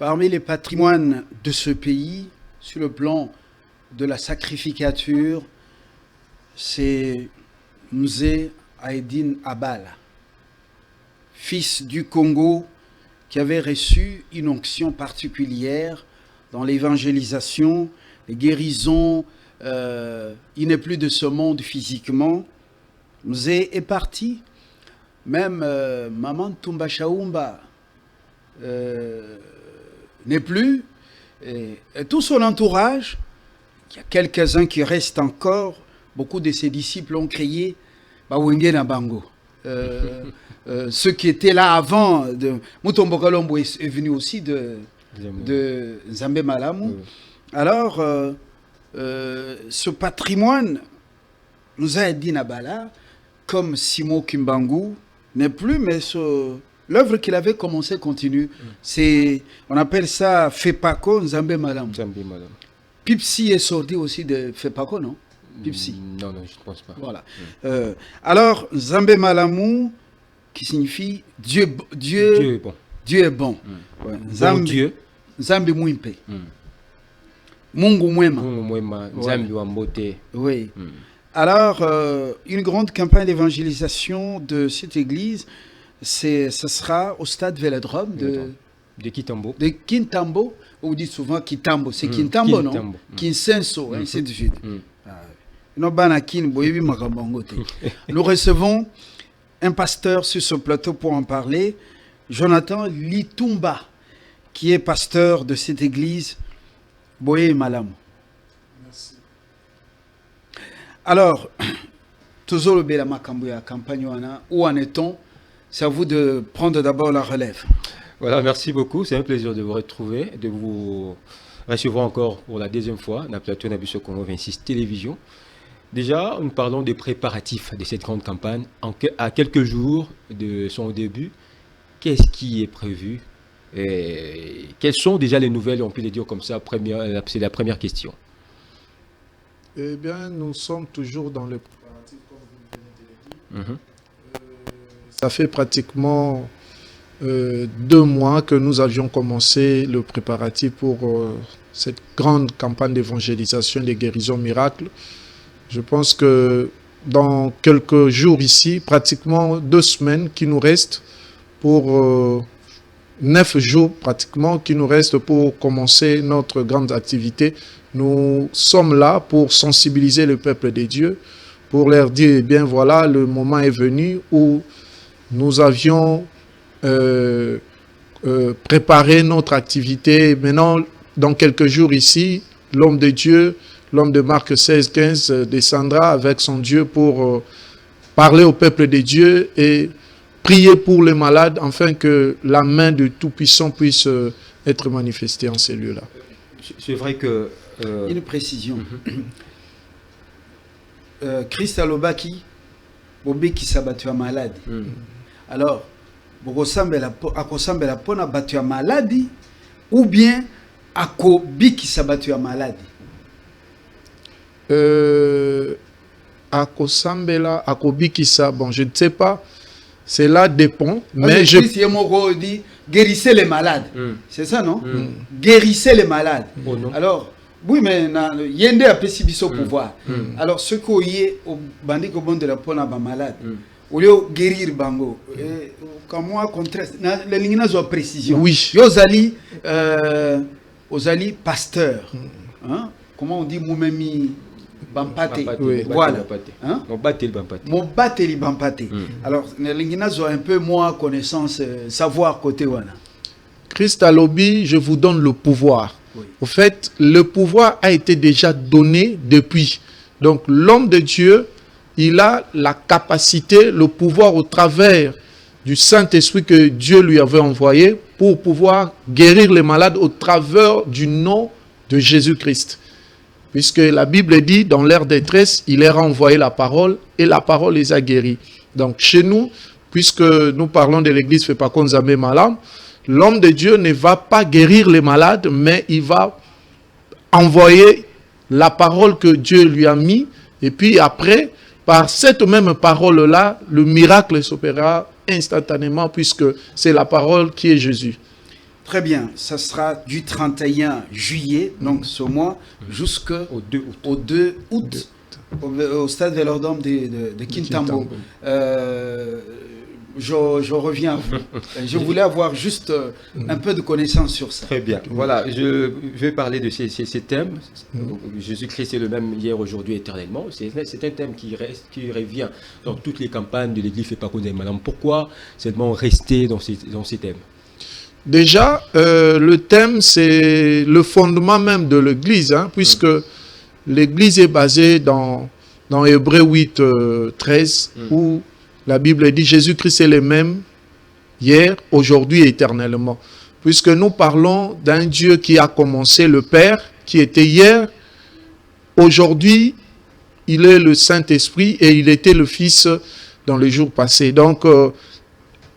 Parmi les patrimoines de ce pays, sur le plan de la sacrificature, c'est Mzee Aïdine Abala, fils du Congo, qui avait reçu une onction particulière dans l'évangélisation, les guérisons. Il n'est plus de ce monde physiquement. Mzee est parti. Même Maman Tumba Chaoumba n'est plus. Et tout son entourage, il y a quelques-uns qui restent encore. Beaucoup de ses disciples ont crié Bawenge na Bango. Ceux qui étaient là avant, Mutombo Kalombo est venu aussi de Nzambe Malamu. Alors, ce patrimoine, nous a dit Nabala, comme Simo Kimbangu, n'est plus, mais l'œuvre qu'il avait commencé continue. On appelle ça Fepako Nzambe Malamu. Pipsi est sorti aussi de Fepako, non? Pipsi. Non, je ne pense pas. Voilà. Alors, Nzambe Malamu, qui signifie Dieu est bon. Dieu est bon. Ouais. Nzambe Mwimpe. Mungu Mwema. Nzambe Wambote. Oui. Alors, une grande campagne d'évangélisation de cette église, ce sera au stade Vélodrome de Kitambo. De Kintambo. On dit souvent Kitambo. C'est Kintambo, non? Kinsenso, ainsi de suite. Nous recevons un pasteur sur ce plateau pour en parler, Jonathan Litumba, qui est pasteur de cette église, Boye Malamu. Merci. Alors, toujours le Bela Makambuya, campagne où en est-on? C'est à vous de prendre d'abord la relève. Voilà, merci beaucoup. C'est un plaisir de vous retrouver, de vous recevoir encore pour la deuxième fois dans le plateau Nabuso Congo 26 Télévision. Déjà, nous parlons des préparatifs de cette grande campagne. À quelques jours de son début, qu'est-ce qui est prévu? Quelles sont déjà les nouvelles, on peut les dire comme ça? C'est la première question. Eh bien, nous sommes toujours dans le préparatif, comme vous venez de le dire. Ça fait pratiquement 2 mois que nous avions commencé le préparatif pour cette grande campagne d'évangélisation des guérisons miracles. Je pense que dans quelques jours ici, pratiquement 2 semaines qui nous restent pour 9 jours pratiquement qui nous restent pour commencer notre grande activité. Nous sommes là pour sensibiliser le peuple de Dieu, pour leur dire, eh bien voilà, le moment est venu où nous avions préparé notre activité. Maintenant, dans quelques jours ici, l'homme de Dieu, l'homme de Marc 16-15 descendra avec son Dieu pour parler au peuple de Dieu et prier pour les malades afin que la main du Tout-Puissant puisse être manifestée en ces lieux-là. C'est vrai que... Une précision. Christ alobaki, bobeki sabatu ya malade. Alors, akosambela pona batu ya maladi ou bien akobiki sabatu ya maladi. Akosambela, akobikisa, bon, je ne sais pas. Cela dépend. Mais je dis guérissez les malades. C'est ça, non? Guérissez les malades. Oh, non. Alors, oui, mais yende a pessibiso pouvoir. Alors, ce qu'on y est au bandit bon de la pona ba malade. Au lieu de guérir bango. Comme moi, contraste. Les lignes ont précision. Oui. Yozali, pasteur. Hein? Comment on dit moumemi? Bampate. Oui. Voilà. Hein? Bampate. Bampate. Alors, les lignes ont un peu moins connaissance, savoir côté wana. Christ a lobby, je vous donne le pouvoir. Oui. Au fait, le pouvoir a été déjà donné depuis. Donc, l'homme de Dieu, il a la capacité, le pouvoir au travers du Saint-Esprit que Dieu lui avait envoyé pour pouvoir guérir les malades au travers du nom de Jésus-Christ. Puisque la Bible dit, dans leur détresse, il leur a envoyé la parole et la parole les a guéris. Donc, chez nous, puisque nous parlons de l'église Fepako Nzambe Malamu, l'homme de Dieu ne va pas guérir les malades, mais il va envoyer la parole que Dieu lui a mis. Et puis après, par cette même parole-là, le miracle s'opérera instantanément puisque c'est la parole qui est Jésus. Très bien, ça sera du 31 juillet, donc ce mois, jusqu'au 2 août, au stade Vélodrome de Kintambo. Je reviens à vous. Je voulais avoir juste un peu de connaissances sur ça. Très bien. Voilà, je vais parler de ces thèmes. Jésus-Christ est le même hier, aujourd'hui, éternellement. C'est un thème qui revient dans toutes les campagnes de l'Église. Madame, pourquoi seulement rester dans ces thèmes? Déjà, le thème, c'est le fondement même de l'Église, hein, puisque l'Église est basée dans Hébreux 8, 13, où la Bible dit Jésus-Christ est le même hier, aujourd'hui et éternellement. Puisque nous parlons d'un Dieu qui a commencé, le Père, qui était hier, aujourd'hui, il est le Saint-Esprit et il était le Fils dans les jours passés. Donc,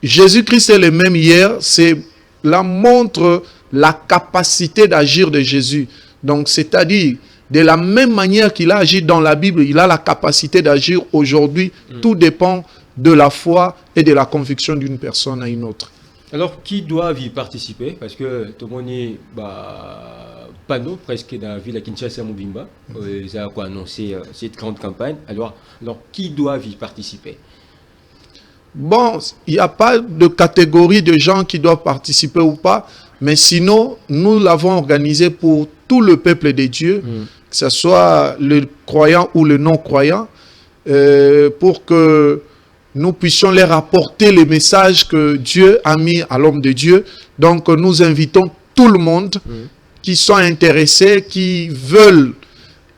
Jésus-Christ est le même hier, cela montre la capacité d'agir de Jésus. Donc, c'est-à-dire, de la même manière qu'il a agi dans la Bible, il a la capacité d'agir aujourd'hui. Tout dépend de la foi et de la conviction d'une personne à une autre. Alors, qui doivent y participer? Parce que tout le monde est panneau presque dans la ville à Kinshasa Mubimba. Ils ont annoncé cette grande campagne. Alors, qui doivent y participer? Bon, il n'y a pas de catégorie de gens qui doivent participer ou pas, mais sinon, nous l'avons organisé pour tout le peuple de Dieu, que ce soit le croyant ou le non-croyant, pour que nous puissions leur apporter le message que Dieu a mis à l'homme de Dieu. Donc, nous invitons tout le monde qui sont intéressés, qui veulent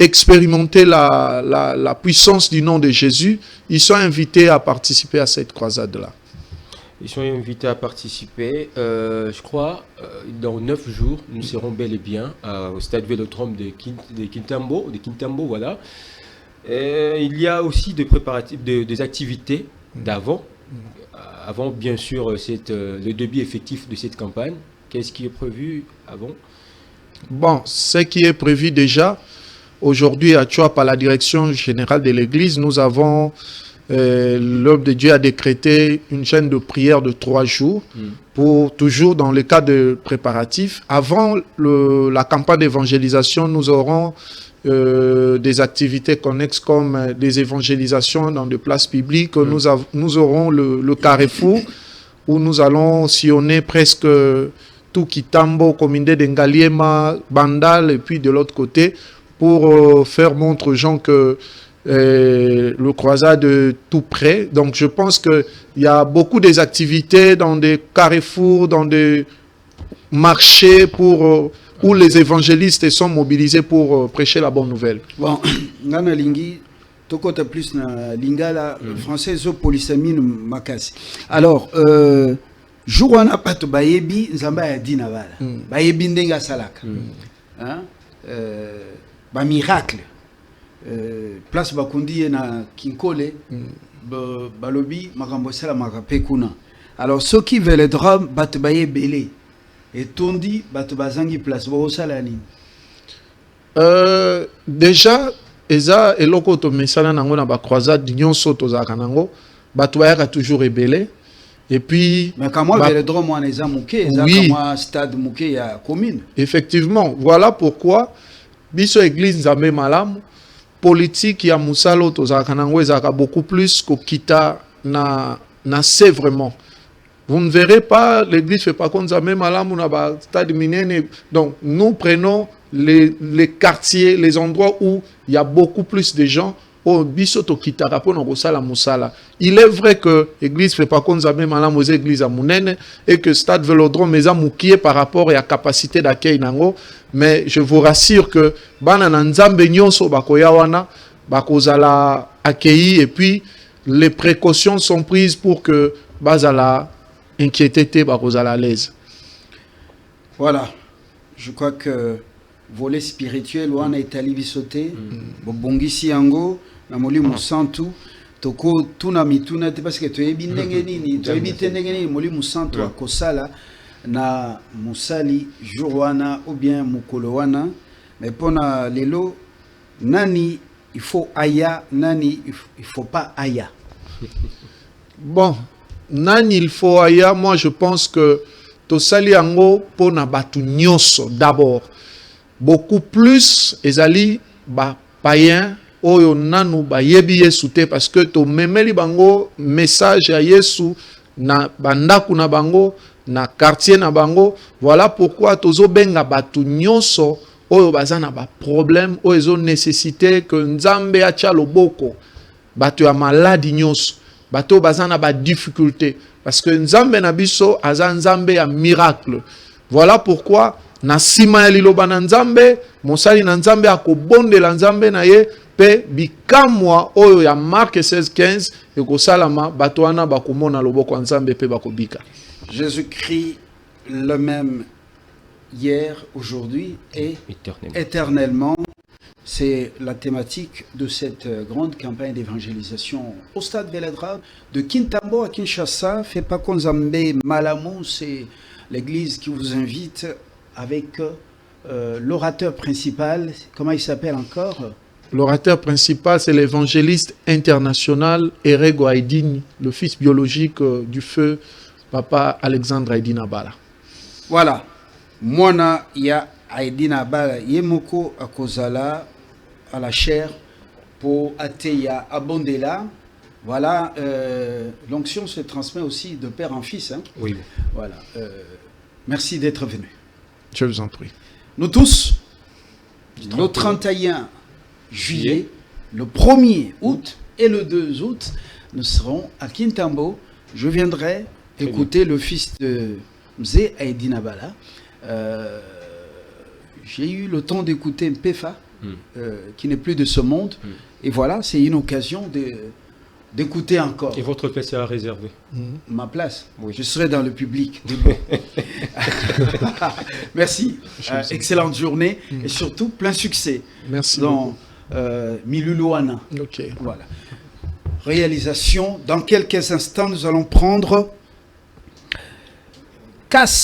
expérimenter la puissance du nom de Jésus. Ils sont invités à participer à cette croisade-là. Ils sont invités à participer. Je crois, dans 9 jours, nous serons bel et bien au stade Vélodrome de Kintambo, voilà. Il y a aussi des préparatifs, des activités d'avant, avant bien sûr le début effectif de cette campagne. Qu'est-ce qui est prévu avant? Bon, ce qui est prévu déjà, aujourd'hui à Tchouap, à la direction générale de l'Église, nous avons, l'homme de Dieu a décrété une chaîne de prière de 3 jours, pour toujours dans le cas de préparatifs. Avant la campagne d'évangélisation, nous aurons des activités connexes comme des évangélisations dans des places publiques. Nous aurons le carrefour où nous allons sillonner presque tout Kitambo, commune de Ngaliema, Bandal et puis de l'autre côté pour faire montre aux gens que le croisade est tout près. Donc je pense qu'il y a beaucoup des activités dans des carrefours, dans des marchés où les évangélistes sont mobilisés pour prêcher la bonne nouvelle. Bon, Nana Lingi, Tokota plus na Lingala, français, zo polysamine makasi. Alors, jour wana pato bayebi, nzamba ya dina vala. Bayebi ndenga salaka. Ba miracle. Place bakundi na Kinkole, balobi makambo sala makape kuna. Alors, ceux qui veulent le drame, bat bayebele. Et tondi bato bazangi place bo sala nini? Déjà eza eloko to mesala nango na ba croisade nyonso to za kanango bato bayaka toujours rebelle. Et puis mais comment Vélodrome wana eza muke eza comme stade muke ya commune. Effectivement, voilà pourquoi biso église Nzambe malamu politique ya musalo to za kanango ezaka beaucoup plus ko kita na c'est vraiment. Vous ne verrez pas, l'église ne fait pas comme ça, même à la stade minene. Donc, nous prenons les quartiers, les endroits où il y a beaucoup plus de gens. Il est vrai que l'église ne fait pas comme ça, même à la église à Mounene, et que stade Vélodrome est moukié par rapport à la capacité d'accueil. Mais je vous rassure que accueilli et puis les précautions sont prises pour que Bazala inquiété à l'aise. Voilà, je crois que volet spirituel ou en Italie bisoté, bongisi yango na moli musantu toko tuna mituna te parce que tu es ndenge nini tu es ndenge nini moli musantu akosala na musali jour wana ou bien mukolo wana mais pona lelo nani il faut aya nani il faut pas aya. Bon, nani il faut aya, moi je pense que tosali yango pona batu nyonso d'abord. Beaucoup plus ezali ba païen oyo nanu ba yebi Yesu te parce que to memeli bango message ya Yesu na bandaku na bango na quartier na bango. Voilà pourquoi tozo benga batu nyonso oyo bazana ba problème oyo ezo nécessité que Nzambe atia loboko batu ya maladi nyonso bato bazana ba difficulté parce que Nzambe na biso aza Nzambe ya miracle. Voilà pourquoi na sima ya liloba na Nzambe mosali na Nzambe akobondela Nzambe na ye pe bikamwa oyo ya Marc 16:15 ekosalama bato wana bakomona loboko ya Nzambe pe bakobika. Jésus-Christ le même hier, aujourd'hui et éternellement. C'est la thématique de cette grande campagne d'évangélisation au stade Vélédra de Kintambo à Kinshasa. Fait pas Konzambe Malamou, c'est l'église qui vous invite avec l'orateur principal. Comment il s'appelle encore? L'orateur principal, c'est l'évangéliste international Erego Aydini, le fils biologique du feu Papa Alexandre Aydini Abala. Voilà. Mwana ya Aydini Abala Yemoko Akozala à la chair pour Ateya Abondela. Voilà. L'onction se transmet aussi de père en fils. Hein? Oui. Voilà. Merci d'être venu. Je vous en prie. Nous tous, le 31 juillet, le 1er août et le 2 août, nous serons à Kintambo. Je viendrai écouter le fils de Mzee Aydini Abala. J'ai eu le temps d'écouter Mpefa, qui n'est plus de ce monde. Et voilà, c'est une occasion d'écouter encore. Et votre place est réservée? Ma place? Oui. Je serai dans le public. Merci. Excellente journée et surtout plein succès. Merci dans Miluluana. Ok. Voilà. Réalisation. Dans quelques instants, nous allons prendre Casse.